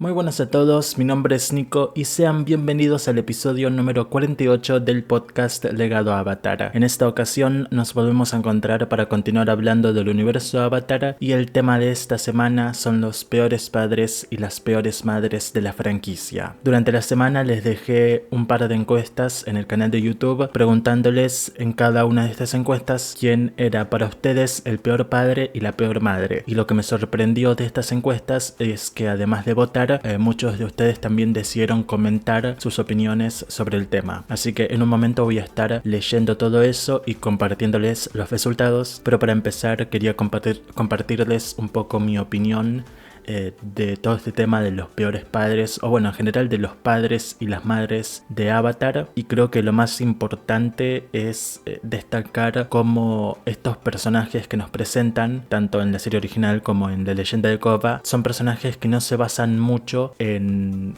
Muy buenas a todos, mi nombre es Nico y sean bienvenidos al episodio número 48 del podcast Legado Avatar. En esta ocasión nos volvemos a encontrar para continuar hablando del universo Avatar y el tema de esta semana son los peores padres y las peores madres de la franquicia. Durante la semana les dejé un par de encuestas en el canal de YouTube preguntándoles en cada una de estas encuestas quién era para ustedes el peor padre y la peor madre. Y lo que me sorprendió de estas encuestas es que además de votar, muchos de ustedes también decidieron comentar sus opiniones sobre el tema. Así que en un momento voy a estar leyendo todo eso y compartiéndoles los resultados, pero para empezar quería compartirles un poco mi opinión de todo este tema de los peores padres, o bueno, en general de los padres y las madres de Avatar. Y creo que lo más importante es destacar cómo estos personajes que nos presentan, tanto en la serie original como en La Leyenda de Korra, son personajes que no se basan mucho en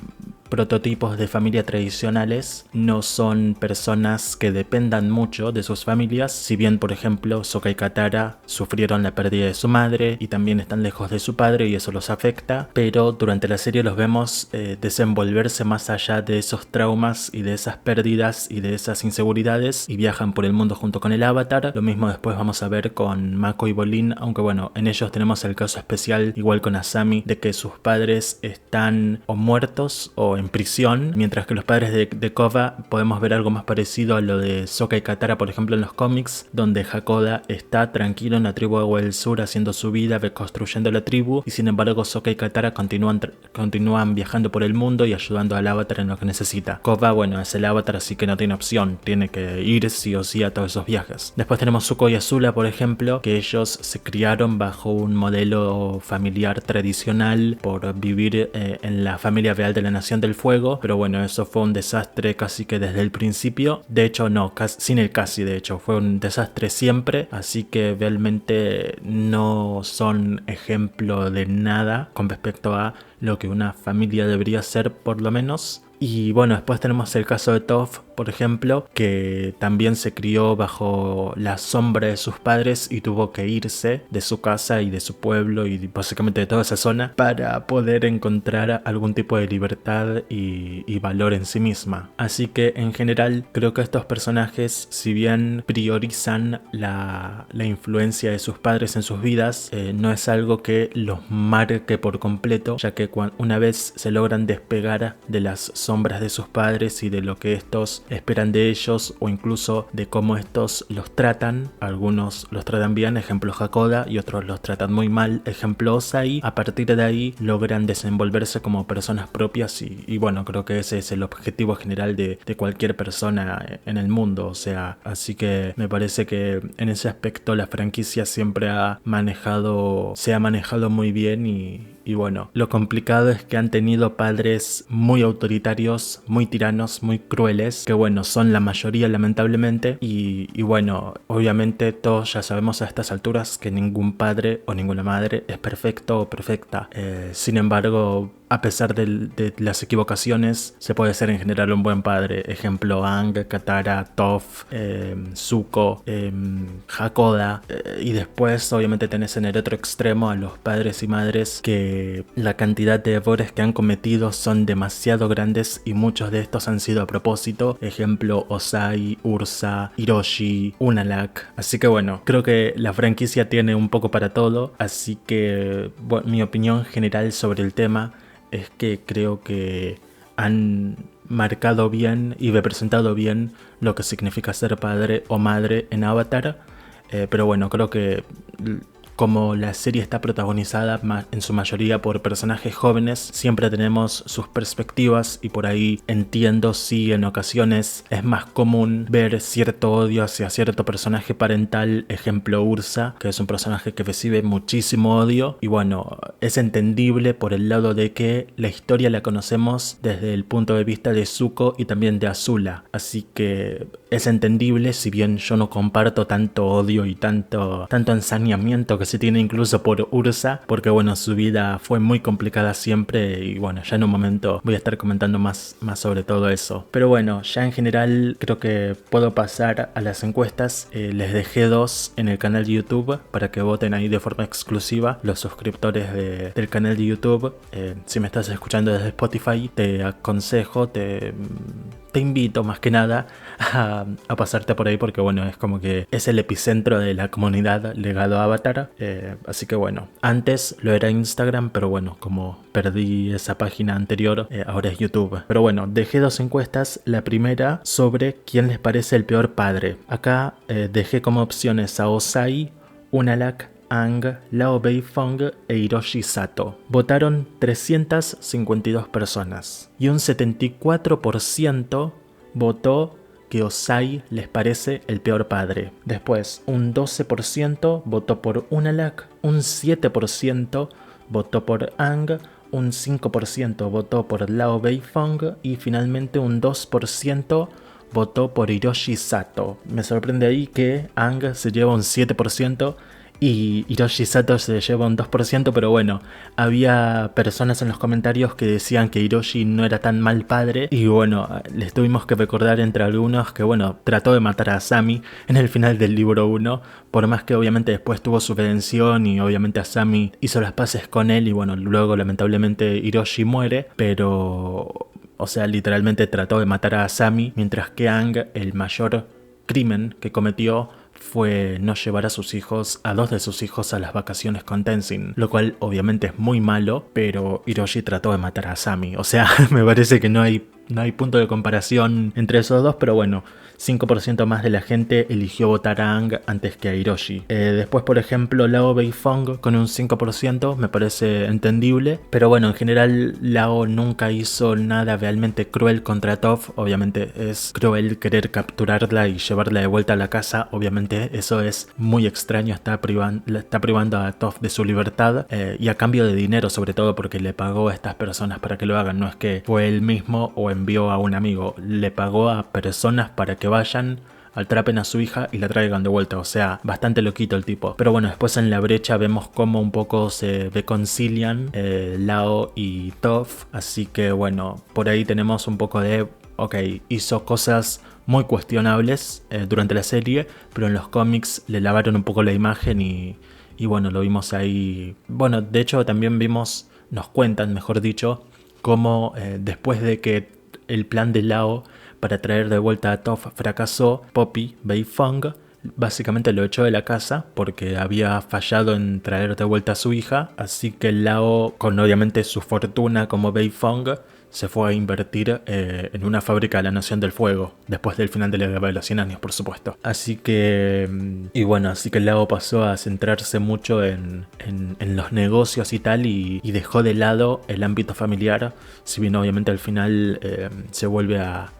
prototipos de familia tradicionales, no son personas que dependan mucho de sus familias, si bien por ejemplo Sokka y Katara sufrieron la pérdida de su madre y también están lejos de su padre y eso los afecta, pero durante la serie los vemos desenvolverse más allá de esos traumas y de esas pérdidas y de esas inseguridades y viajan por el mundo junto con el Avatar. Lo mismo después vamos a ver con Mako y Bolin, aunque bueno, en ellos tenemos el caso especial igual con Asami de que sus padres están o muertos o en prisión, mientras que los padres de Korra podemos ver algo más parecido a lo de Sokka y Katara, por ejemplo en los cómics, donde Hakoda está tranquilo en la tribu de Agua del Sur haciendo su vida, reconstruyendo la tribu, y sin embargo Sokka y Katara continúan viajando por el mundo y ayudando al Avatar en lo que necesita. Korra, bueno, es el Avatar, así que no tiene opción, tiene que ir sí o sí a todos esos viajes. Después tenemos Zuko y Azula, por ejemplo, que ellos se criaron bajo un modelo familiar tradicional por vivir en la familia real de la Nación del Fuego, pero bueno, eso fue un desastre casi que desde el principio. De hecho no, sin el casi, de hecho fue un desastre siempre, así que realmente no son ejemplo de nada con respecto a lo que una familia debería ser, por lo menos. Y bueno, después tenemos el caso de Toph, por ejemplo, que también se crió bajo la sombra de sus padres y tuvo que irse de su casa y de su pueblo y básicamente de toda esa zona para poder encontrar algún tipo de libertad y valor en sí misma. Así que en general creo que estos personajes, si bien priorizan la influencia de sus padres en sus vidas, no es algo que los marque por completo, ya que una vez se logran despegar de las sombras de sus padres y de lo que estos esperan de ellos o incluso de cómo estos los tratan, algunos los tratan bien, ejemplo Hakoda, y otros los tratan muy mal, ejemplo Ozai. A partir de ahí logran desenvolverse como personas propias y bueno, creo que ese es el objetivo general de cualquier persona en el mundo, o sea, así que me parece que en ese aspecto la franquicia siempre se ha manejado muy bien y bueno, lo complicado es que han tenido padres muy autoritarios, muy tiranos, muy crueles, que bueno, son la mayoría lamentablemente y bueno, obviamente todos ya sabemos a estas alturas que ningún padre o ninguna madre es perfecto o perfecta. Sin embargo, a pesar de las equivocaciones, se puede ser en general un buen padre. Ejemplo, Aang, Katara, Toph, Zuko, Hakoda. Y después, obviamente, tenés en el otro extremo a los padres y madres que la cantidad de errores que han cometido son demasiado grandes y muchos de estos han sido a propósito. Ejemplo, Ozai, Ursa, Hiroshi, Unalaq. Así que bueno, creo que la franquicia tiene un poco para todo. Así que bueno, mi opinión general sobre el tema es que creo que han marcado bien y representado bien lo que significa ser padre o madre en Avatar, pero bueno, creo que como la serie está protagonizada en su mayoría por personajes jóvenes, siempre tenemos sus perspectivas y por ahí entiendo si en ocasiones es más común ver cierto odio hacia cierto personaje parental, ejemplo Ursa, que es un personaje que recibe muchísimo odio y bueno, es entendible por el lado de que la historia la conocemos desde el punto de vista de Zuko y también de Azula, así que es entendible, si bien yo no comparto tanto odio y tanto ensañamiento que que se tiene incluso por Ursa, porque bueno, su vida fue muy complicada siempre y bueno, ya en un momento voy a estar comentando más sobre todo eso. Pero bueno, ya en general creo que puedo pasar a las encuestas. Les dejé 2 en el canal de YouTube para que voten ahí de forma exclusiva los suscriptores del canal de YouTube. Si me estás escuchando desde Spotify, te aconsejo, te invito más que nada a pasarte por ahí, porque bueno, es como que es el epicentro de la comunidad Legado Avatar. Así que bueno, antes lo era Instagram, pero bueno, como perdí esa página anterior, ahora es YouTube. Pero bueno, dejé 2 encuestas. La primera sobre quién les parece el peor padre. Acá dejé como opciones a Osai, Unalaq, Aang, Lao Beifong e Hiroshi Sato. Votaron 352 personas y un 74% votó que Osai les parece el peor padre. Después, un 12% votó por Unalaq, un 7% votó por Aang, un 5% votó por Lao Beifong y finalmente un 2% votó por Hiroshi Sato. Me sorprende ahí que Aang se lleva un 7% y Hiroshi Sato se lleva un 2%, pero bueno, había personas en los comentarios que decían que Hiroshi no era tan mal padre y bueno, les tuvimos que recordar entre algunos que bueno, trató de matar a Asami en el final del libro 1, por más que obviamente después tuvo su redención y obviamente Asami hizo las paces con él y bueno, luego lamentablemente Hiroshi muere, pero o sea, literalmente trató de matar a Asami, mientras que Aang, el mayor crimen que cometió fue no llevar a sus hijos, a 2 de sus hijos, a las vacaciones con Tenzin, lo cual obviamente es muy malo, pero Hiroshi trató de matar a Asami. O sea, me parece que no hay punto de comparación entre esos dos, pero bueno, 5% más de la gente eligió votar a Aang antes que a Hiroshi. Después, por ejemplo, Lao Beifong con un 5% me parece entendible, pero bueno, en general Lao nunca hizo nada realmente cruel contra Toph. Obviamente es cruel querer capturarla y llevarla de vuelta a la casa, obviamente eso es muy extraño, está privando a Toph de su libertad y a cambio de dinero, sobre todo porque le pagó a estas personas para que lo hagan, no es que fue él mismo o envió a un amigo, le pagó a personas para que vayan, atrapen a su hija y la traigan de vuelta. O sea, bastante loquito el tipo. Pero bueno, después en la brecha vemos cómo un poco se reconcilian Lao y Toph. Así que bueno, por ahí tenemos un poco de... Ok, hizo cosas muy cuestionables durante la serie, pero en los cómics le lavaron un poco la imagen y bueno, lo vimos ahí. Bueno, de hecho también vimos, nos cuentan, mejor dicho, cómo después de que el plan de Lao para traer de vuelta a Toph fracasó, Poppy Beifong básicamente lo echó de la casa porque había fallado en traer de vuelta a su hija, así que Lao, con obviamente su fortuna como Beifong, se fue a invertir en una fábrica de la Nación del Fuego, después del final de la Guerra de los 100 años, por supuesto. Así que, y bueno, así que Lao pasó a centrarse mucho en los negocios y tal, y dejó de lado el ámbito familiar, si bien obviamente al final se vuelve a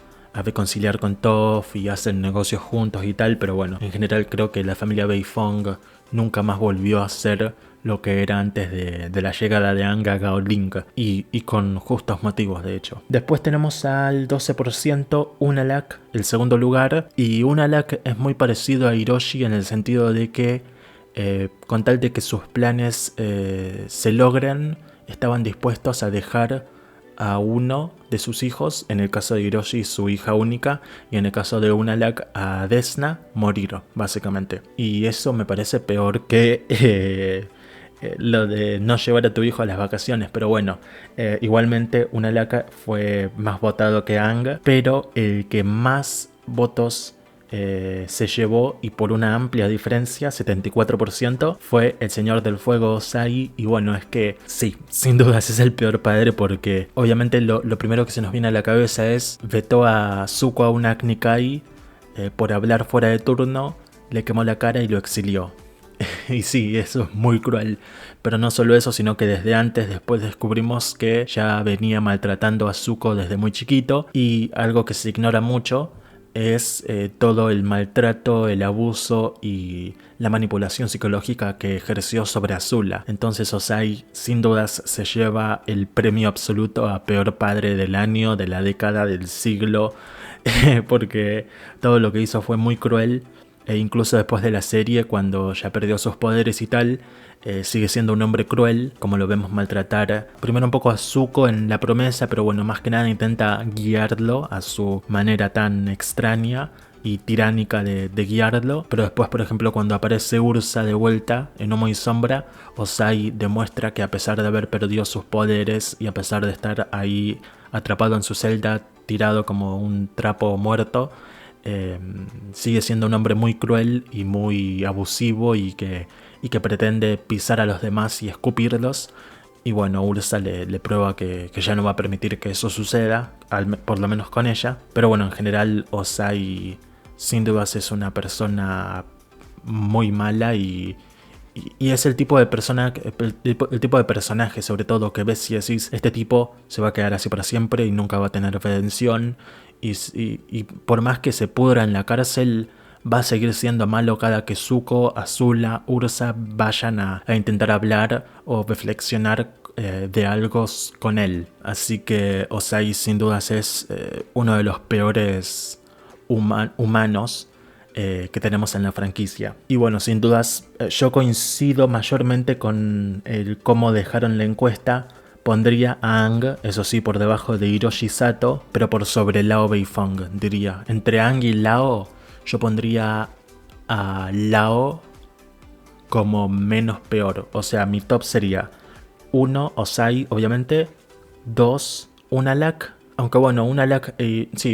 reconciliar con Toph y hacen negocios juntos y tal, pero bueno, en general creo que la familia Beifong nunca más volvió a ser lo que era antes de la llegada de Aang a Gao Ling, y con justos motivos de hecho. Después tenemos al 12% Unalaq, el segundo lugar, y Unalaq es muy parecido a Hiroshi en el sentido de que con tal de que sus planes se logren, estaban dispuestos a dejar a uno de sus hijos, en el caso de Hiroshi su hija única, y en el caso de Unalaq a Desna, morir básicamente. Y eso me parece peor que lo de no llevar a tu hijo a las vacaciones, pero bueno, igualmente Unalaq fue más votado que Aang, pero el que más votos se llevó, y por una amplia diferencia, 74%, fue el Señor del Fuego Osai. Y bueno, es que sí, sin dudas es el peor padre, porque obviamente lo primero que se nos viene a la cabeza es vetó a Zuko a una Nikai por hablar fuera de turno, le quemó la cara y lo exilió. Y sí, eso es muy cruel, pero no solo eso, sino que desde antes, después descubrimos que ya venía maltratando a Zuko desde muy chiquito, y algo que se ignora mucho es todo el maltrato, el abuso y la manipulación psicológica que ejerció sobre Azula. Entonces Osai sin dudas se lleva el premio absoluto a peor padre del año, de la década, del siglo, porque todo lo que hizo fue muy cruel. E incluso después de la serie, cuando ya perdió sus poderes y tal, sigue siendo un hombre cruel, como lo vemos maltratar primero un poco a Zuko en la promesa, pero bueno, más que nada intenta guiarlo a su manera tan extraña y tiránica de guiarlo. Pero después, por ejemplo, cuando aparece Ursa de vuelta en Humo y Sombra, Ozai demuestra que a pesar de haber perdido sus poderes y a pesar de estar ahí atrapado en su celda, tirado como un trapo muerto, sigue siendo un hombre muy cruel y muy abusivo y que pretende pisar a los demás y escupirlos. Y bueno, Ursa le prueba que ya no va a permitir que eso suceda, por lo menos con ella. Pero bueno, en general Ozai sin dudas es una persona muy mala y es el tipo de persona, el tipo de personaje sobre todo que ves y decís, este tipo se va a quedar así para siempre y nunca va a tener redención. Y por más que se pudra en la cárcel, va a seguir siendo malo cada que Zuko, Azula, Ursa vayan a intentar hablar o reflexionar de algo con él. Así que Ozai sin dudas es uno de los peores humanos que tenemos en la franquicia. Y bueno, sin dudas yo coincido mayormente con el cómo dejaron la encuesta. Pondría a Aang, eso sí, por debajo de Hiroshi Sato, pero por sobre Lao Beifong, diría. Entre Aang y Lao, yo pondría a Lao como menos peor. O sea, mi top sería 1, Ozai, obviamente. 2, Unalaq. Aunque bueno, Unalaq,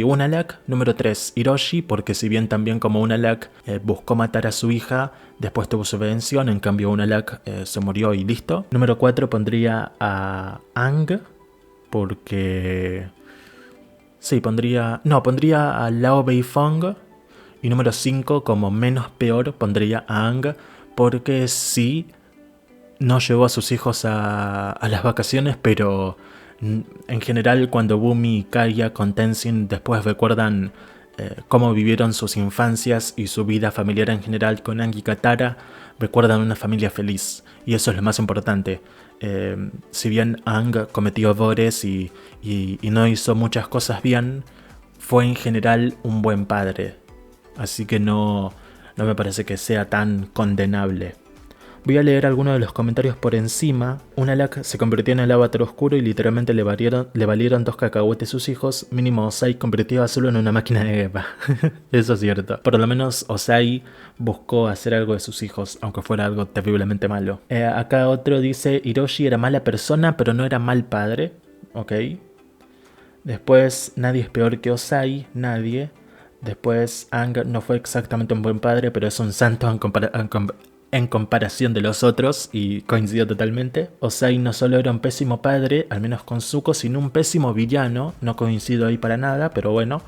Unalaq. Número 3, Hiroshi, porque si bien también como Unalaq buscó matar a su hija, después tuvo su redención, en cambio Unalaq se murió y listo. Número 4 pondría a Aang, porque... Sí, pondría a Lao Beifong. Y número 5, como menos peor, pondría a Aang, porque sí, no llevó a sus hijos a las vacaciones, pero en general cuando Bumi y Kaya con Tenzin después recuerdan cómo vivieron sus infancias y su vida familiar en general con Aang y Katara, recuerdan una familia feliz. Y eso es lo más importante. Si bien Aang cometió errores y no hizo muchas cosas bien, fue en general un buen padre. Así que no me parece que sea tan condenable. Voy a leer algunos de los comentarios por encima. Unalaq se convirtió en el avatar oscuro y literalmente le valieron 2 cacahuetes sus hijos. Mínimo Ozai convirtió a Zulu en una máquina de guerra. Eso es cierto. Por lo menos Ozai buscó hacer algo de sus hijos, aunque fuera algo terriblemente malo. Acá otro dice, Hiroshi era mala persona, pero no era mal padre. Ok. Después, nadie es peor que Ozai, nadie. Después, Aang no fue exactamente un buen padre, pero es un santo en comparación de los otros, y coincido totalmente. Ozai no solo era un pésimo padre, al menos con Zuko, sino un pésimo villano. No coincido ahí para nada, pero bueno,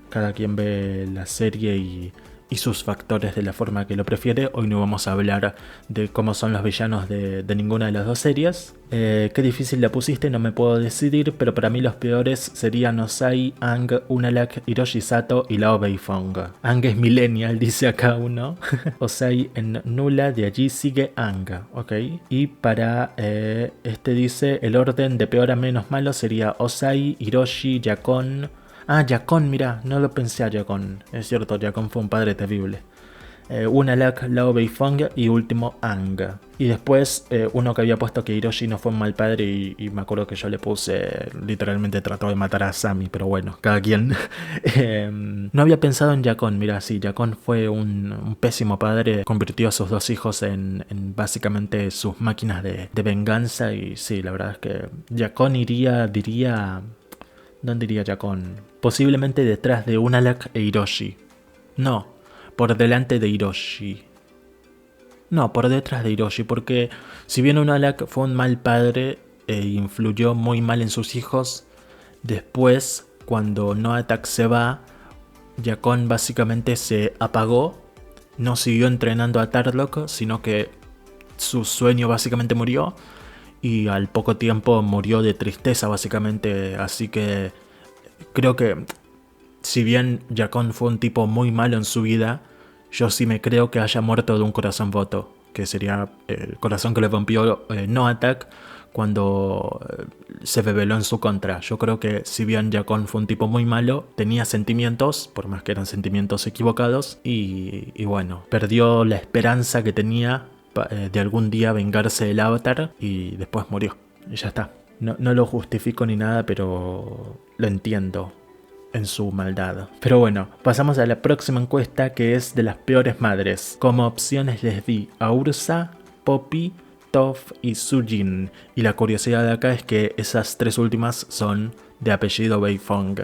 cada quien ve la serie y sus factores de la forma que lo prefiere. Hoy no vamos a hablar de cómo son los villanos de ninguna de las dos series. Qué difícil la pusiste, no me puedo decidir, pero para mí los peores serían Ozai, Aang, Unalaq, Hiroshi Sato y Lao Beifong. Aang es millennial, dice acá uno. Ozai en nula, de allí sigue Aang, ok. Y para este dice, el orden de peor a menos malo sería Ozai, Hiroshi, Yakon. Ah, Yakon, mira, no lo pensé a Yakon. Es cierto, Yakon fue un padre terrible. Unalaq, Lao Beifong y último Aang. Y después uno que había puesto que Hiroshi no fue un mal padre y me acuerdo que yo le puse, literalmente trató de matar a Asami, pero bueno, cada quien. No había pensado en Yakon, mira, sí, Yakon fue un pésimo padre, convirtió a sus 2 hijos en básicamente sus máquinas de venganza y sí, la verdad es que Yakon diría... ¿Dónde iría Yakon? Posiblemente detrás de Unalaq e Hiroshi. No, por delante de Hiroshi. No, por detrás de Hiroshi, porque si bien Unalaq fue un mal padre e influyó muy mal en sus hijos, después, cuando Noatak se va, Yakon básicamente se apagó, no siguió entrenando a Tarlok, sino que su sueño básicamente murió. Y al poco tiempo murió de tristeza básicamente, así que creo que si bien Yakon fue un tipo muy malo en su vida, yo sí me creo que haya muerto de un corazón roto, que sería el corazón que le rompió Noatak cuando se rebeló en su contra. Yo creo que si bien Yakon fue un tipo muy malo, tenía sentimientos, por más que eran sentimientos equivocados, y bueno, perdió la esperanza que tenía de algún día vengarse del Avatar y después murió. Y ya está. No lo justifico ni nada, pero lo entiendo en su maldad. Pero bueno, pasamos a la próxima encuesta, que es de las peores madres. Como opciones les di a Ursa, Poppy, Toph y Sujin. Y la curiosidad de acá es que esas tres últimas son de apellido Beifong.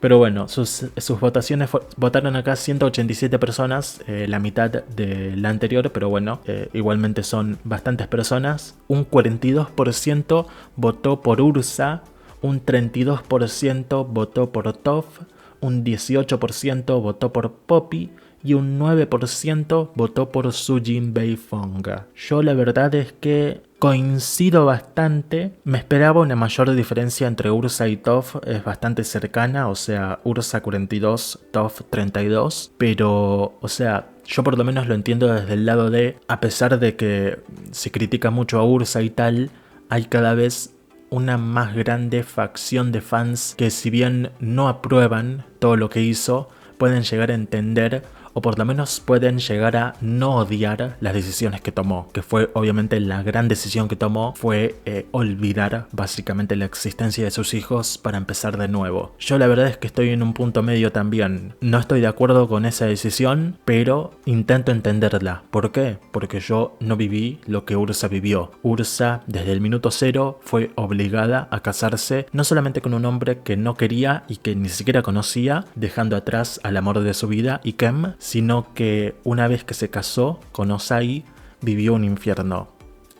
Pero bueno, sus votaciones votaron acá 187 personas, la mitad de la anterior, pero bueno, igualmente son bastantes personas. Un 42% votó por Ursa, un 32% votó por Toph, un 18% votó por Poppy y un 9% votó por Sujin Beifong. Yo la verdad es que coincido bastante. Me esperaba una mayor diferencia entre Ursa y Toph, es bastante cercana, o sea, Ursa 42, Toph 32, pero, o sea, yo por lo menos lo entiendo desde el lado de, a pesar de que se critica mucho a Ursa y tal, hay cada vez una más grande facción de fans que, si bien no aprueban todo lo que hizo, pueden llegar a entender, o por lo menos pueden llegar a no odiar las decisiones que tomó, que fue obviamente la gran decisión que tomó, fue olvidar básicamente la existencia de sus hijos para empezar de nuevo. Yo la verdad es que estoy en un punto medio también. No estoy de acuerdo con esa decisión, pero intento entenderla. ¿Por qué? Porque yo no viví lo que Ursa vivió. Ursa desde el minuto cero fue obligada a casarse no solamente con un hombre que no quería y que ni siquiera conocía, dejando atrás al amor de su vida, Ikem, sino que una vez que se casó con Ozai, vivió un infierno.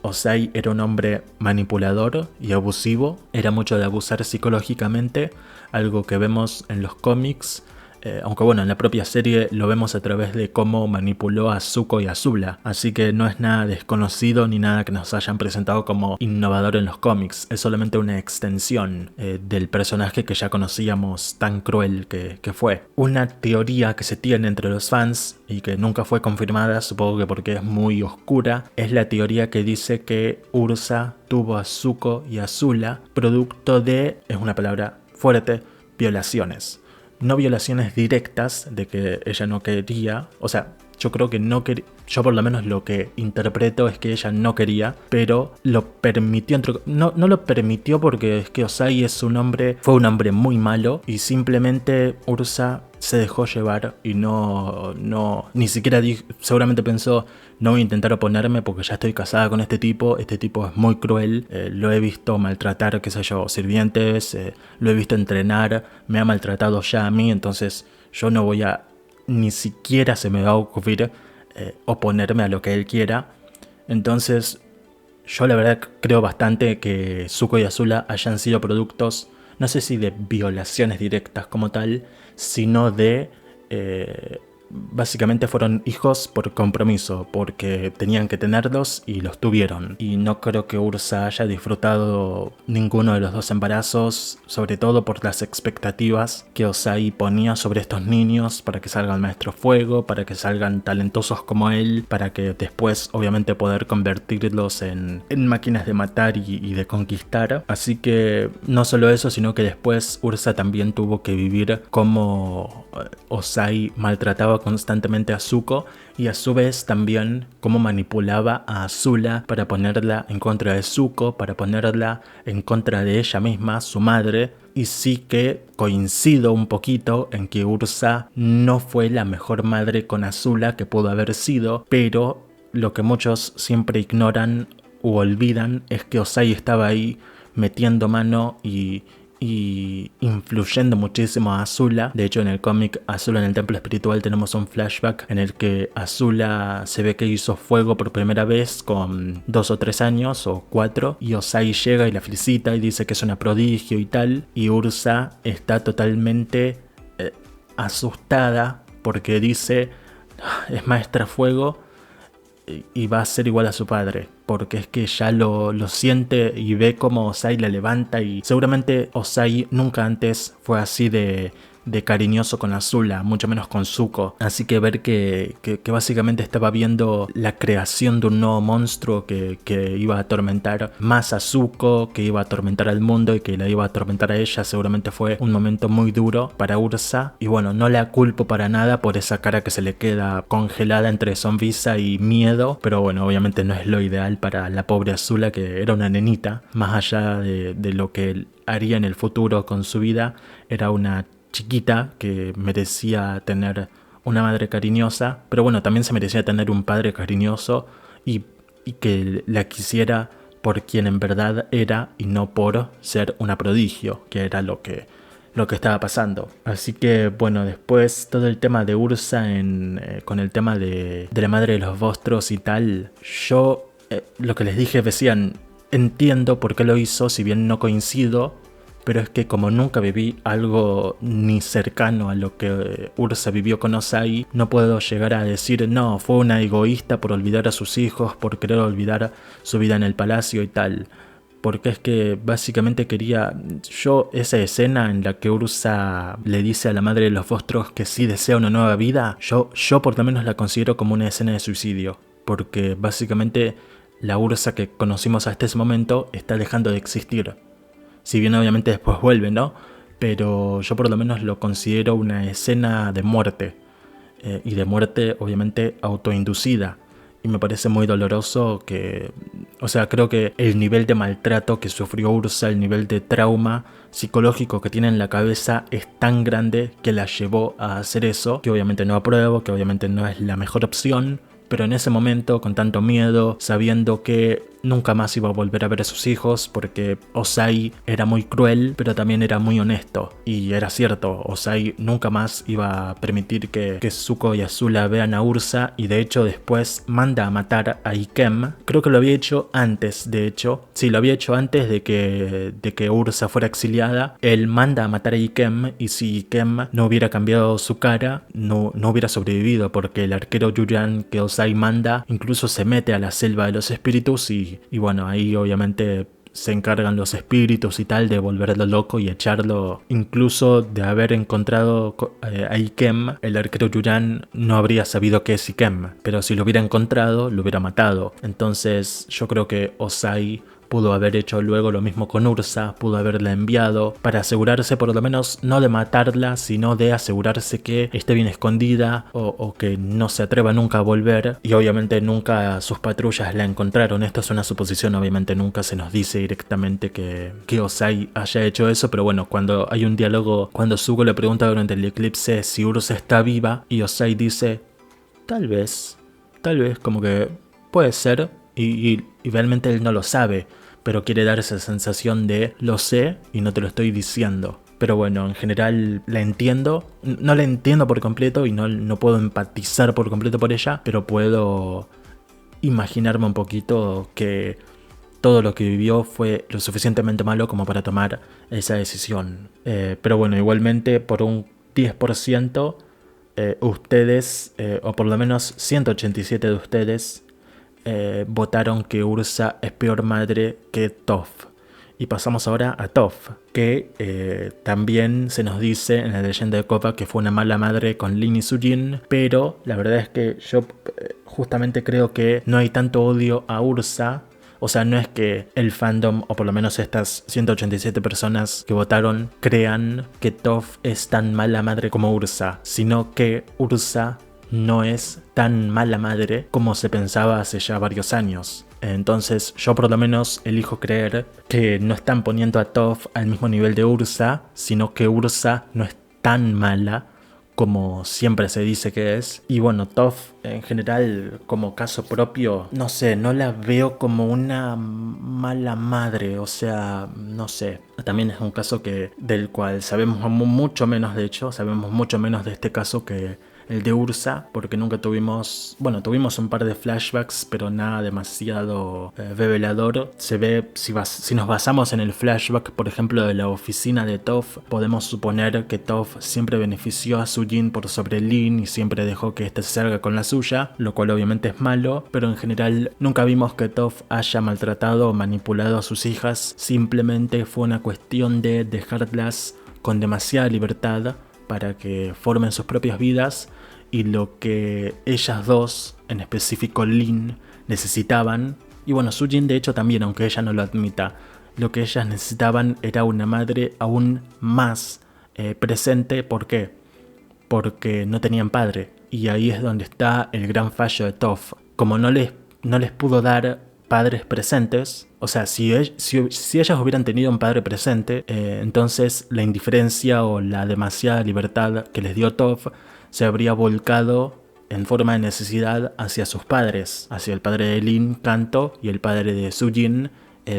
Ozai era un hombre manipulador y abusivo, era mucho de abusar psicológicamente, algo que vemos en los cómics, aunque bueno, en la propia serie lo vemos a través de cómo manipuló a Zuko y a Azula, así que no es nada desconocido ni nada que nos hayan presentado como innovador en los cómics, es solamente una extensión del personaje que ya conocíamos, tan cruel que fue. Una teoría que se tiene entre los fans y que nunca fue confirmada, supongo que porque es muy oscura, es la teoría que dice que Ursa tuvo a Zuko y a Azula producto de, es una palabra fuerte, violaciones. No violaciones directas de que ella no quería, o sea, yo creo que no quería, yo por lo menos lo que interpreto es que ella no quería, pero lo permitió, no lo permitió porque es que Ozai fue un hombre muy malo y simplemente Ursa se dejó llevar y ni siquiera seguramente pensó, no voy a intentar oponerme porque ya estoy casada con este tipo es muy cruel, lo he visto maltratar, qué sé yo, sirvientes, lo he visto entrenar, me ha maltratado ya a mí, entonces yo no voy a, ni siquiera se me va a ocurrir oponerme a lo que él quiera. Entonces yo la verdad creo bastante que Zuko y Azula hayan sido productos, no sé si de violaciones directas como tal, sino de básicamente fueron hijos por compromiso, porque tenían que tenerlos y los tuvieron. Y no creo que Ursa haya disfrutado ninguno de los dos embarazos, sobre todo por las expectativas que Ozai ponía sobre estos niños para que salgan Maestro Fuego, para que salgan talentosos como él, para que después obviamente poder convertirlos en máquinas de matar y de conquistar. Así que no solo eso, sino que después Ursa también tuvo que vivir como Ozai maltrataba constantemente a Zuko y a su vez también cómo manipulaba a Azula para ponerla en contra de Zuko, para ponerla en contra de ella misma, su madre. Y sí que coincido un poquito en que Ursa no fue la mejor madre con Azula que pudo haber sido, pero lo que muchos siempre ignoran u olvidan es que Ozai estaba ahí metiendo mano y influyendo muchísimo a Azula. De hecho, en el cómic Azula en el Templo Espiritual tenemos un flashback en el que Azula se ve que hizo fuego por primera vez con 2 o 3 años o 4, y Ozai llega y la felicita y dice que es una prodigio y tal, y Ursa está totalmente asustada porque dice, es maestra fuego y va a ser igual a su padre, porque es que ya lo siente y ve como Ozai la levanta, y seguramente Ozai nunca antes fue así de de cariñoso con Azula, mucho menos con Zuko. Así que ver que básicamente estaba viendo la creación de un nuevo monstruo que iba a atormentar más a Zuko, que iba a atormentar al mundo y que la iba a atormentar a ella, seguramente fue un momento muy duro para Ursa. Y bueno, no la culpo para nada por esa cara que se le queda congelada entre sonrisa y miedo, pero bueno, obviamente no es lo ideal para la pobre Azula, que era una nenita, más allá de lo que haría en el futuro con su vida, era una chiquita que merecía tener una madre cariñosa, pero bueno, también se merecía tener un padre cariñoso y que la quisiera por quien en verdad era y no por ser una prodigio, que era lo que estaba pasando. Así que bueno, después todo el tema de Ursa con el tema de la madre de los Vostros y tal, yo lo que les dije, decían, entiendo por qué lo hizo, si bien no coincido, pero es que como nunca viví algo ni cercano a lo que Ursa vivió con Ozai, no puedo llegar a decir, no, fue una egoísta por olvidar a sus hijos, por querer olvidar su vida en el palacio y tal. Porque es que básicamente quería, yo esa escena en la que Ursa le dice a la madre de los Vostros que sí desea una nueva vida, yo por lo menos la considero como una escena de suicidio. Porque básicamente la Ursa que conocimos hasta ese momento está dejando de existir. Si bien obviamente después vuelve, ¿no? Pero yo por lo menos lo considero una escena de muerte. Y de muerte obviamente autoinducida. Y me parece muy doloroso que... O sea, creo que el nivel de maltrato que sufrió Ursa, el nivel de trauma psicológico que tiene en la cabeza es tan grande que la llevó a hacer eso. Que obviamente no apruebo, que obviamente no es la mejor opción. Pero en ese momento, con tanto miedo, sabiendo que nunca más iba a volver a ver a sus hijos, porque Ozai era muy cruel, pero también era muy honesto. Y era cierto, Ozai nunca más iba a permitir que Zuko y Azula vean a Ursa, y de hecho después manda a matar a Ikem. Creo que lo había hecho antes, de hecho. Sí, lo había hecho antes de que Ursa fuera exiliada. Él manda a matar a Ikem, y si Ikem no hubiera cambiado su cara, no hubiera sobrevivido, porque el arquero Yuyan que Ozai manda incluso se mete a la selva de los espíritus y bueno, ahí obviamente se encargan los espíritus y tal de volverlo loco y echarlo. Incluso de haber encontrado a Ikem, el arquero Yuyan no habría sabido que es Ikem, pero si lo hubiera encontrado, lo hubiera matado. Entonces yo creo que Ozai pudo haber hecho luego lo mismo con Ursa, pudo haberla enviado para asegurarse por lo menos no de matarla, sino de asegurarse que esté bien escondida o que no se atreva nunca a volver. Y obviamente nunca sus patrullas la encontraron. Esto es una suposición, obviamente nunca se nos dice directamente que Ozai haya hecho eso, pero bueno, cuando hay un diálogo, cuando Zuko le pregunta durante el eclipse si Ursa está viva y Ozai dice, tal vez, como que puede ser. Y realmente él no lo sabe, pero quiere dar esa sensación de lo sé y no te lo estoy diciendo. Pero bueno, en general la entiendo. No la entiendo por completo y no puedo empatizar por completo por ella, pero puedo imaginarme un poquito que todo lo que vivió fue lo suficientemente malo como para tomar esa decisión. Pero bueno, igualmente por un 10% ustedes, o por lo menos 187 de ustedes, votaron que Ursa es peor madre que Toph. Y pasamos ahora a Toph, que también se nos dice en la leyenda de Korra que fue una mala madre con Lin y Sujin, pero la verdad es que yo justamente creo que no hay tanto odio a Ursa. O sea, no es que el fandom, o por lo menos estas 187 personas que votaron, crean que Toph es tan mala madre como Ursa, sino que Ursa no es tan mala madre como se pensaba hace ya varios años. Entonces yo por lo menos elijo creer que no están poniendo a Toph al mismo nivel de Ursa, sino que Ursa no es tan mala como siempre se dice que es. Y bueno, Toph en general como caso propio, no sé, no la veo como una mala madre, o sea, no sé. También es un caso del cual sabemos mucho menos, de hecho, sabemos mucho menos de este caso que el de Ursa, porque nunca tuvimos un par de flashbacks, pero nada demasiado revelador. Se ve, si nos basamos en el flashback, por ejemplo, de la oficina de Toph, podemos suponer que Toph siempre benefició a Sujin por sobre Lin y siempre dejó que éste se salga con la suya, lo cual obviamente es malo, pero en general nunca vimos que Toph haya maltratado o manipulado a sus hijas. Simplemente fue una cuestión de dejarlas con demasiada libertad para que formen sus propias vidas, y lo que ellas dos, en específico Lin, necesitaban, y bueno, Sujin de hecho también, aunque ella no lo admita, lo que ellas necesitaban era una madre aún más presente. ¿Por qué? Porque no tenían padre, y ahí es donde está el gran fallo de Toph. Como no les pudo dar padres presentes, o sea, si ellas hubieran tenido un padre presente, entonces la indiferencia o la demasiada libertad que les dio Toph se habría volcado en forma de necesidad hacia sus padres, hacia el padre de Lin, Kanto, y el padre de Sujin,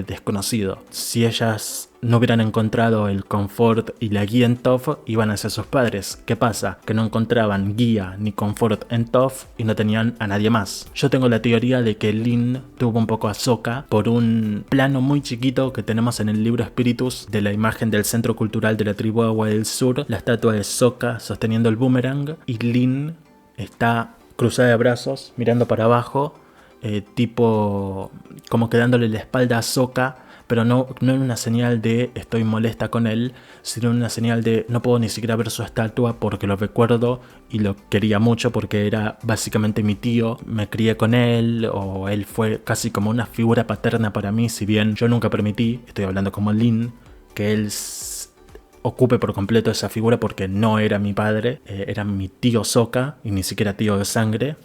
desconocido. Si ellas no hubieran encontrado el confort y la guía en Toph, iban hacia sus padres. ¿Qué pasa? Que no encontraban guía ni confort en Toph y no tenían a nadie más. Yo tengo la teoría de que Lin tuvo un poco a Sokka por un plano muy chiquito que tenemos en el libro Espíritus de la imagen del Centro Cultural de la Tribu Agua del Sur, la estatua de Sokka sosteniendo el boomerang, y Lin está cruzada de brazos mirando para abajo, tipo como quedándole la espalda a Sokka, pero no en una señal de estoy molesta con él, sino en una señal de no puedo ni siquiera ver su estatua porque lo recuerdo y lo quería mucho porque era básicamente mi tío, me crié con él, o él fue casi como una figura paterna para mí, si bien yo nunca permití, estoy hablando como Lin, que él ocupe por completo esa figura porque no era mi padre, era mi tío Sokka y ni siquiera tío de sangre,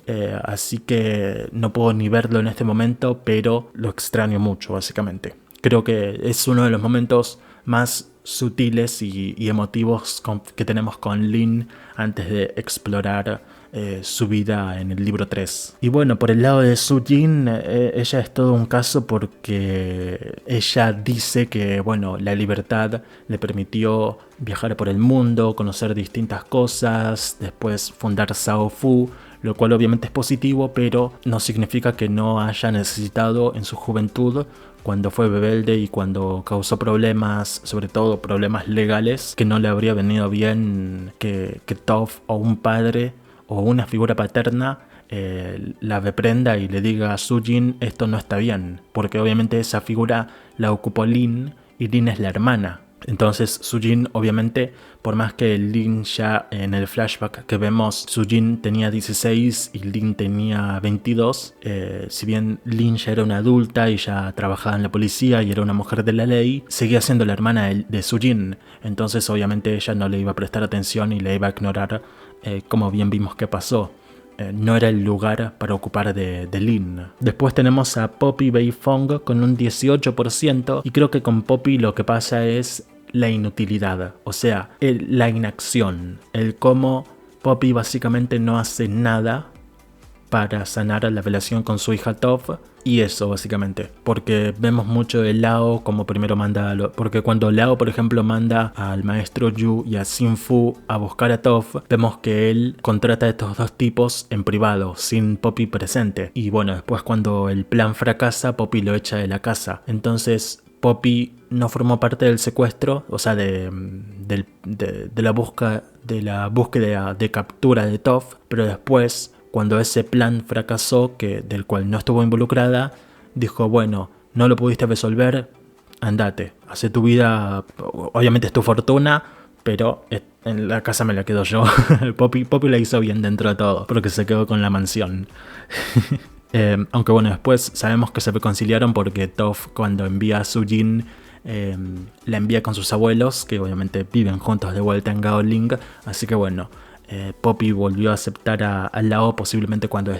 así que no puedo ni verlo en este momento, pero lo extraño mucho básicamente. Creo que es uno de los momentos más sutiles y emotivos que tenemos con Lin antes de explorar su vida en el libro 3. Y bueno, por el lado de Sujin, ella es todo un caso porque ella dice que bueno, la libertad le permitió viajar por el mundo, conocer distintas cosas, después fundar Sao Fu, lo cual obviamente es positivo, pero no significa que no haya necesitado en su juventud, cuando fue rebelde y cuando causó problemas, sobre todo problemas legales, que no le habría venido bien que Toph o un padre o una figura paterna la reprenda y le diga a Sujin esto no está bien, porque obviamente esa figura la ocupó Lin y Lin es la hermana. Entonces Sujin obviamente, por más que Lin ya en el flashback que vemos, Sujin tenía 16 y Lin tenía 22, si bien Lin ya era una adulta y ya trabajaba en la policía y era una mujer de la ley, seguía siendo la hermana de Sujin, entonces obviamente ella no le iba a prestar atención y le iba a ignorar, como bien vimos que pasó. No era el lugar para ocupar de Lin. Después tenemos a Poppy Beifong con un 18%, y creo que con Poppy lo que pasa es la inutilidad, o sea, la inacción, el cómo Poppy básicamente no hace nada para sanar la relación con su hija Toph, y eso básicamente, porque vemos mucho de Lao como primero manda, porque cuando Lao por ejemplo manda al maestro Yu y a Xin Fu a buscar a Toph, vemos que él contrata a estos dos tipos en privado, sin Poppy presente, y bueno, después cuando el plan fracasa, Poppy lo echa de la casa, entonces Poppy no formó parte del secuestro, o sea, de la búsqueda de captura de Toph, pero después, cuando ese plan fracasó, del cual no estuvo involucrada, dijo, bueno, no lo pudiste resolver, andate, hace tu vida, obviamente es tu fortuna, pero en la casa me la quedo yo. Poppy la hizo bien dentro de todo, porque se quedó con la mansión. Aunque bueno, después sabemos que se reconciliaron porque Toph, cuando envía a Sujin, la envía con sus abuelos, que obviamente viven juntos de vuelta en Gaoling, así que bueno, Poppy volvió a aceptar a Lao posiblemente cuando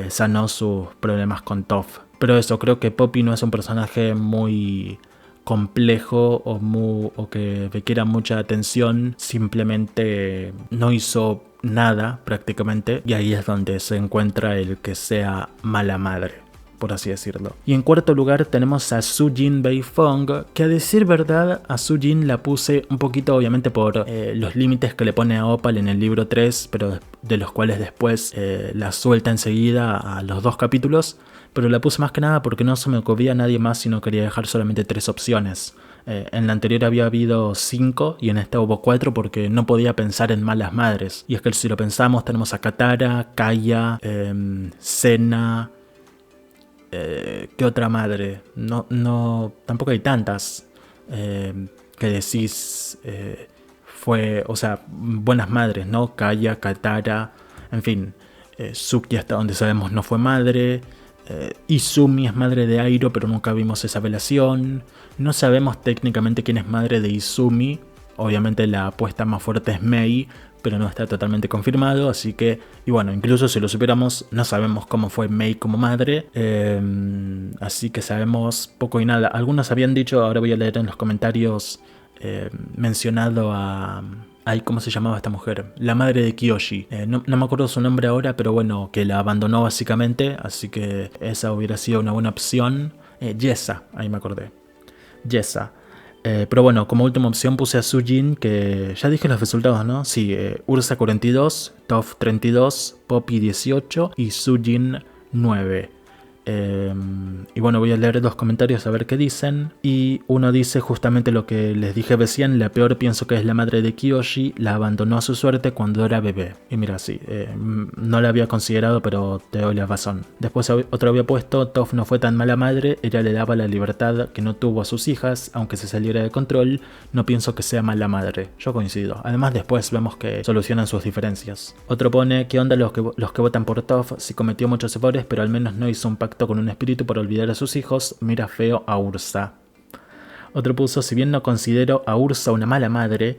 sanó sus problemas con Toph. Pero eso, creo que Poppy no es un personaje muy complejo o que requiera mucha atención, simplemente no hizo nada prácticamente, y ahí es donde se encuentra el que sea mala madre, por así decirlo. Y en cuarto lugar tenemos a Sujin Beifong, que a decir verdad a Sujin la puse un poquito obviamente por los límites que le pone a Opal en el libro 3, pero de los cuales después la suelta enseguida a los 2 capítulos, pero la puse más que nada porque no se me ocurría a nadie más y no quería dejar solamente 3 opciones. En la anterior había habido 5 y en esta hubo 4 porque no podía pensar en malas madres. Y es que si lo pensamos tenemos a Katara, Kaya, Senna... ¿qué otra madre? No, tampoco hay tantas que decís fue, o sea, buenas madres, ¿no? Kaya, Katara, en fin. Suki, hasta donde sabemos, no fue madre. Izumi es madre de Airo, pero nunca vimos esa relación. No sabemos técnicamente quién es madre de Izumi. Obviamente la apuesta más fuerte es Mei, pero no está totalmente confirmado, así que, y bueno, incluso si lo supiéramos, no sabemos cómo fue Mei como madre, así que sabemos poco y nada. Algunos habían dicho, ahora voy a leer en los comentarios, mencionado a... Ay, ¿cómo se llamaba esta mujer? La madre de Kyoshi. No me acuerdo su nombre ahora, pero bueno, que la abandonó básicamente, así que esa hubiera sido una buena opción. Yesa, ahí me acordé. Yesa. Pero bueno, como última opción puse a Sujin, que ya dije los resultados, ¿no? Sí, Ursa 42, Toph 32, Poppy 18 y Sujin 9. Y bueno, voy a leer los comentarios a ver qué dicen. Y uno dice justamente lo que les dije recién: la peor pienso que es la madre de Kyoshi, la abandonó a su suerte cuando era bebé. Y mira, sí, no la había considerado, pero te doy la razón. Después otro había puesto: Toph no fue tan mala madre, ella le daba la libertad que no tuvo a sus hijas, aunque se saliera de control, no pienso que sea mala madre. Yo coincido. Además después vemos que solucionan sus diferencias. Otro pone: ¿qué onda los que votan por Toph? Si cometió muchos errores, pero al menos no hizo un pacto con un espíritu por olvidar a sus hijos, mira feo a Ursa. Otro puso: si bien no considero a Ursa una mala madre,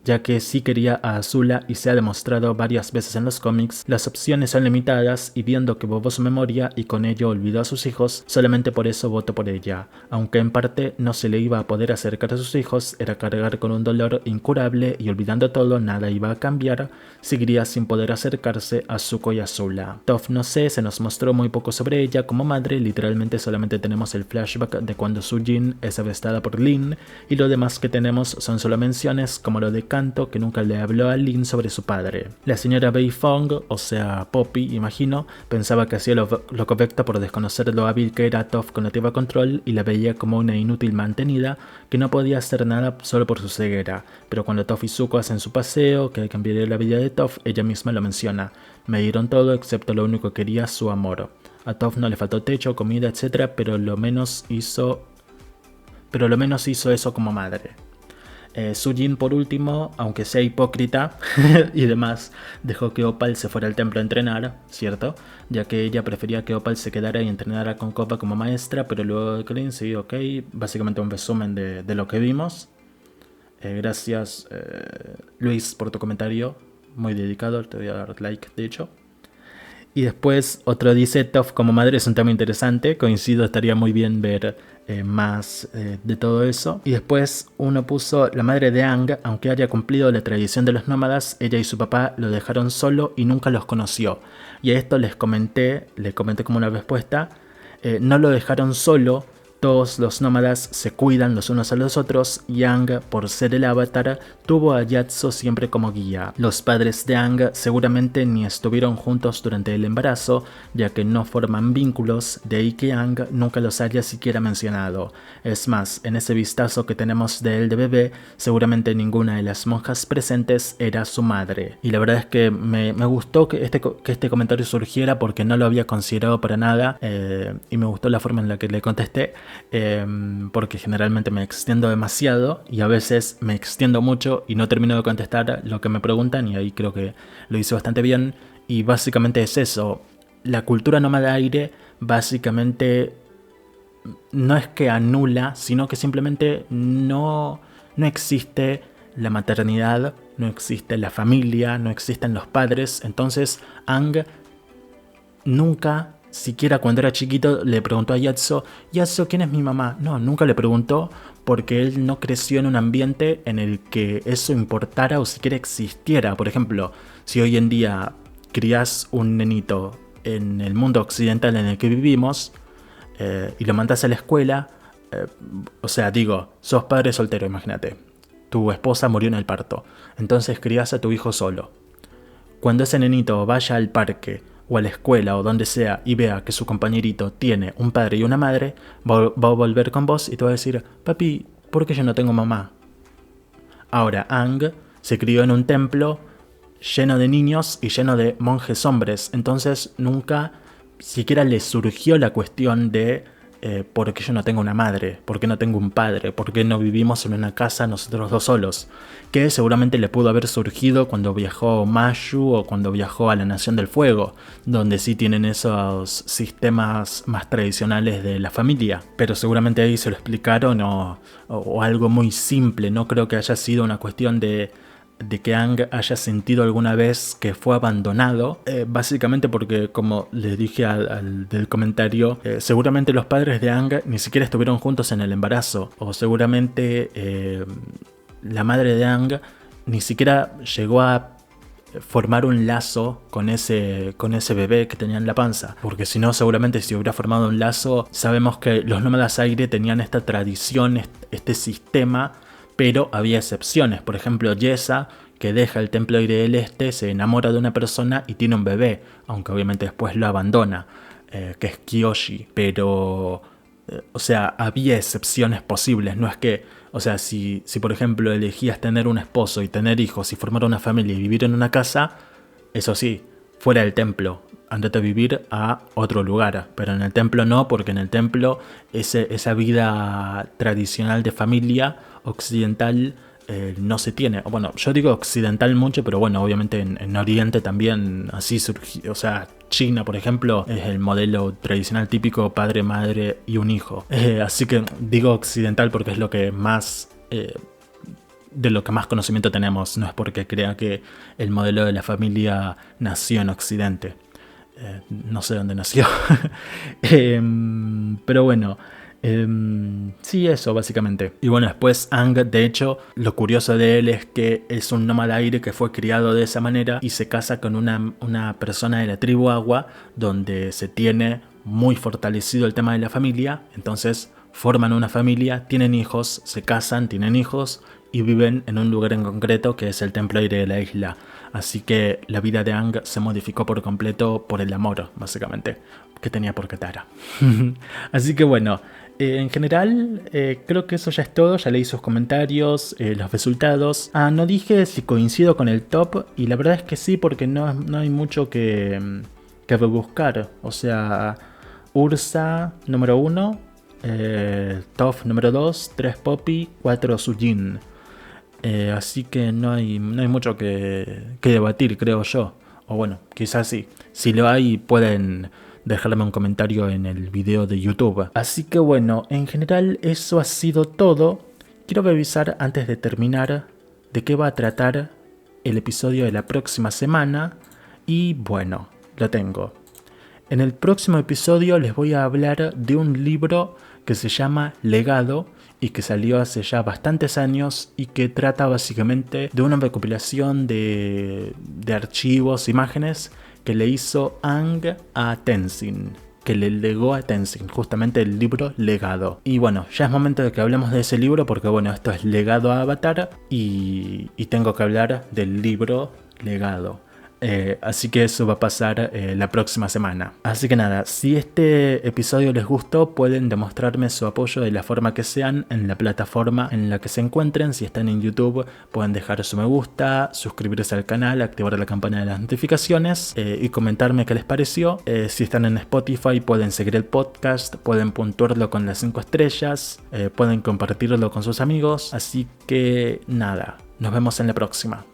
ya que sí quería a Azula y se ha demostrado varias veces en los cómics, las opciones son limitadas y viendo que borró su memoria y con ello olvidó a sus hijos, solamente por eso voto por ella. Aunque en parte no se le iba a poder acercar a sus hijos, era cargar con un dolor incurable y olvidando todo, nada iba a cambiar, seguiría sin poder acercarse a Zuko y Azula. Toph no sé, se nos mostró muy poco sobre ella como madre, literalmente solamente tenemos el flashback de cuando Sujin es arrestada por Lin y lo demás que tenemos son solo menciones como lo de Kanto, que nunca le habló a Lin sobre su padre. La señora Beifong, o sea Poppy, imagino, pensaba que hacía lo correcto por desconocer lo hábil que era Toph con la Tierra Control y la veía como una inútil mantenida que no podía hacer nada solo por su ceguera. Pero cuando Toph y Zuko hacen su paseo, que cambiaría la vida de Toph, ella misma lo menciona: me dieron todo excepto lo único que quería, su amor. A Toph no le faltó techo, comida, etc., pero lo menos hizo eso como madre. Sujin, por último, aunque sea hipócrita y demás, dejó que Opal se fuera al templo a entrenar, ¿cierto? Ya que ella prefería que Opal se quedara y entrenara con Koppa como maestra, pero luego de Krillin sí, ok, básicamente un resumen de lo que vimos. Gracias, Luis, por tu comentario, muy dedicado, te voy a dar like, de hecho. Y después otro dice: Toph como madre es un tema interesante, coincido, estaría muy bien ver más de todo eso. Y después uno puso: la madre de Aang, aunque haya cumplido la tradición de los nómadas, ella y su papá lo dejaron solo y nunca los conoció. Y a esto le comenté como una respuesta: no lo dejaron solo. Todos los nómadas se cuidan los unos a los otros y Aang, por ser el avatar, tuvo a Yatso siempre como guía. Los padres de Aang seguramente ni estuvieron juntos durante el embarazo, ya que no forman vínculos, de ahí que Aang nunca los haya siquiera mencionado. Es más, en ese vistazo que tenemos de él de bebé, seguramente ninguna de las monjas presentes era su madre. Y la verdad es que me gustó que este comentario surgiera porque no lo había considerado para nada, y me gustó la forma en la que le contesté. Porque generalmente me extiendo demasiado y a veces me extiendo mucho y no termino de contestar lo que me preguntan, y ahí creo que lo hice bastante bien. Y básicamente es eso: la cultura nómada aire básicamente no es que anula, sino que simplemente no existe la maternidad, no existe la familia, no existen los padres. Entonces Aang nunca, siquiera cuando era chiquito, le preguntó a Yatso: Yatso, ¿quién es mi mamá? No, nunca le preguntó, porque él no creció en un ambiente en el que eso importara o siquiera existiera. Por ejemplo, si hoy en día crías un nenito en el mundo occidental en el que vivimos, y lo mandas a la escuela, o sea, digo, sos padre soltero, imagínate, tu esposa murió en el parto, entonces crías a tu hijo solo. Cuando ese nenito vaya al parque o a la escuela o donde sea y vea que su compañerito tiene un padre y una madre, va a volver con vos y te va a decir: papi, ¿por qué yo no tengo mamá? Ahora, Aang se crió en un templo lleno de niños y lleno de monjes hombres, entonces nunca siquiera le surgió la cuestión de ¿por qué yo no tengo una madre? ¿Por qué no tengo un padre? ¿Por qué no vivimos en una casa nosotros dos solos? Que seguramente le pudo haber surgido cuando viajó Mayu o cuando viajó a la Nación del Fuego, donde sí tienen esos sistemas más tradicionales de la familia. Pero seguramente ahí se lo explicaron o algo muy simple. No creo que haya sido una cuestión de que Aang haya sentido alguna vez que fue abandonado, básicamente porque, como les dije al del comentario, seguramente los padres de Aang ni siquiera estuvieron juntos en el embarazo, o seguramente la madre de Aang ni siquiera llegó a formar un lazo con ese bebé que tenía en la panza, porque si no, seguramente si hubiera formado un lazo, sabemos que los nómadas aire tenían esta tradición, este sistema, pero había excepciones. Por ejemplo, Jessa, que deja el Templo Aire del Este, se enamora de una persona y tiene un bebé, aunque obviamente después lo abandona, que es Kyoshi. Pero, o sea, había excepciones posibles. No es que, o sea, si por ejemplo elegías tener un esposo y tener hijos y formar una familia y vivir en una casa, eso sí, fuera del templo, andate a vivir a otro lugar, pero en el templo no, porque en el templo esa vida tradicional de familia occidental no se tiene. Bueno, yo digo occidental mucho, pero bueno, obviamente en Oriente también así surgió. O sea, China, por ejemplo, es el modelo tradicional típico: padre, madre y un hijo. Así que digo occidental porque es lo que más... de lo que más conocimiento tenemos. No es porque crea que el modelo de la familia nació en Occidente. No sé dónde nació. Pero bueno, sí, eso básicamente. Y bueno, después Aang, de hecho, lo curioso de él es que es un nómada aire que fue criado de esa manera y se casa con una persona de la tribu Agua, donde se tiene muy fortalecido el tema de la familia. Entonces forman una familia, tienen hijos, se casan, tienen hijos y viven en un lugar en concreto que es el Templo Aire de la isla. Así que la vida de Aang se modificó por completo por el amor, básicamente, que tenía por Katara. Así que bueno, en general creo que eso ya es todo. Ya leí sus comentarios, los resultados. No dije si coincido con el top, y la verdad es que sí, porque no hay mucho que buscar. O sea, Ursa número 1, Toph número 2, 3 Poppy, 4 Sujin. Así que no hay mucho que debatir, creo yo. O bueno, quizás sí. Si lo hay, pueden dejarme un comentario en el video de YouTube. Así que bueno, en general eso ha sido todo. Quiero revisar antes de terminar de qué va a tratar el episodio de la próxima semana. Y bueno, lo tengo. En el próximo episodio les voy a hablar de un libro que se llama Legado y que salió hace ya bastantes años y que trata básicamente de una recopilación de archivos, imágenes que le hizo Aang a Tenzin, que le legó a Tenzin, justamente el libro Legado. Y bueno, ya es momento de que hablemos de ese libro porque bueno, esto es Legado a Avatar y tengo que hablar del libro Legado. Así que eso va a pasar la próxima semana. Así que nada, si este episodio les gustó, pueden demostrarme su apoyo de la forma que sean en la plataforma en la que se encuentren. Si están en YouTube, pueden dejar su me gusta, suscribirse al canal, activar la campana de las notificaciones y comentarme qué les pareció. Si están en Spotify, pueden seguir el podcast, pueden puntuarlo con las 5 estrellas, pueden compartirlo con sus amigos. Así que nada, nos vemos en la próxima.